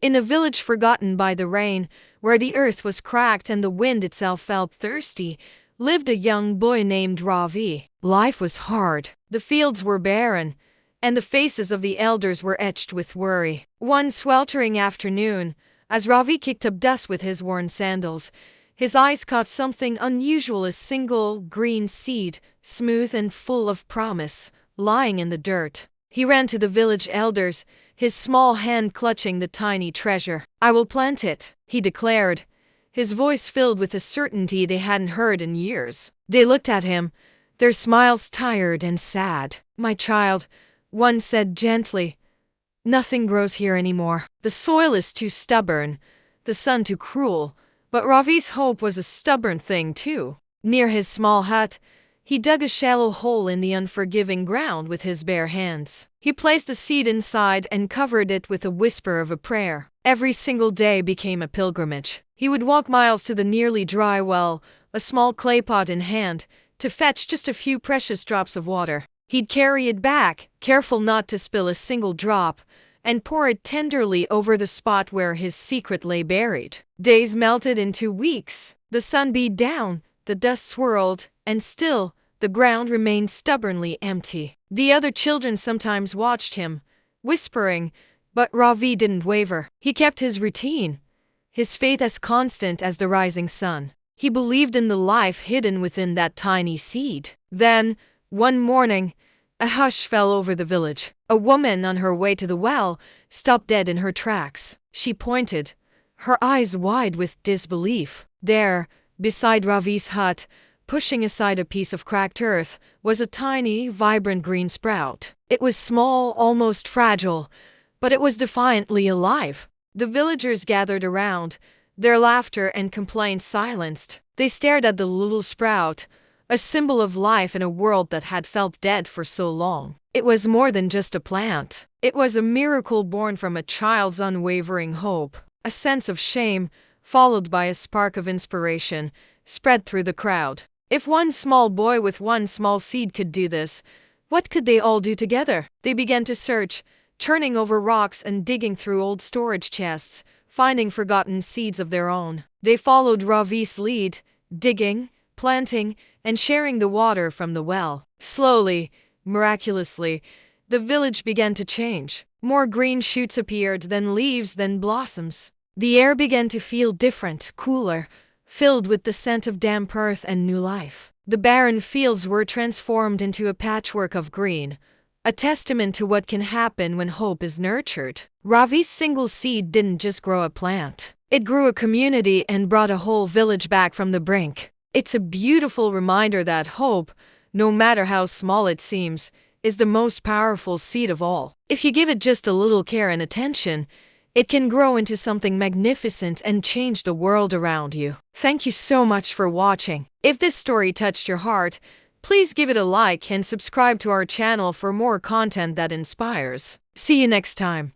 In a village forgotten by the rain, where the earth was cracked and the wind itself felt thirsty, lived a young boy named Ravi. Life was hard. The fields were barren, and the faces of the elders were etched with worry. One sweltering afternoon, as Ravi kicked up dust with his worn sandals, his eyes caught something unusual, a single green seed, smooth and full of promise, lying in the dirt. He ran to the village elders, his small hand clutching the tiny treasure. "I will plant it," he declared, his voice filled with a certainty they hadn't heard in years. They looked at him, their smiles tired and sad. "My child," one said gently, "nothing grows here anymore. The soil is too stubborn, the sun too cruel." But Ravi's hope was a stubborn thing too. Near his small hut, he dug a shallow hole in the unforgiving ground with his bare hands. He placed a seed inside and covered it with a whisper of a prayer. Every single day became a pilgrimage. He would walk miles to the nearly dry well, a small clay pot in hand, to fetch just a few precious drops of water. He'd carry it back, careful not to spill a single drop, and pour it tenderly over the spot where his secret lay buried. Days melted into weeks. The sun beat down, the dust swirled, and still, the ground remained stubbornly empty. The other children sometimes watched him, whispering, but Ravi didn't waver. He kept his routine, his faith as constant as the rising sun. He believed in the life hidden within that tiny seed. Then, one morning, a hush fell over the village. A woman on her way to the well stopped dead in her tracks. She pointed, her eyes wide with disbelief. There, beside Ravi's hut, pushing aside a piece of cracked earth, was a tiny, vibrant green sprout. It was small, almost fragile, but it was defiantly alive. The villagers gathered around, their laughter and complaints silenced. They stared at the little sprout, a symbol of life in a world that had felt dead for so long. It was more than just a plant. It was a miracle born from a child's unwavering hope. A sense of shame, followed by a spark of inspiration, spread through the crowd. If one small boy with one small seed could do this, what could they all do together? They began to search, turning over rocks and digging through old storage chests, finding forgotten seeds of their own. They followed Ravi's lead, digging, planting, and sharing the water from the well. Slowly, miraculously, the village began to change. More green shoots appeared, then leaves, then blossoms. The air began to feel different, cooler, filled with the scent of damp earth and new life. The barren fields were transformed into a patchwork of green, a testament to what can happen when hope is nurtured. Ravi's single seed didn't just grow a plant. It grew a community and brought a whole village back from the brink. It's a beautiful reminder that hope, no matter how small it seems, is the most powerful seed of all. If you give it just a little care and attention, it can grow into something magnificent and change the world around you. Thank you so much for watching. If this story touched your heart, please give it a like and subscribe to our channel for more content that inspires. See you next time.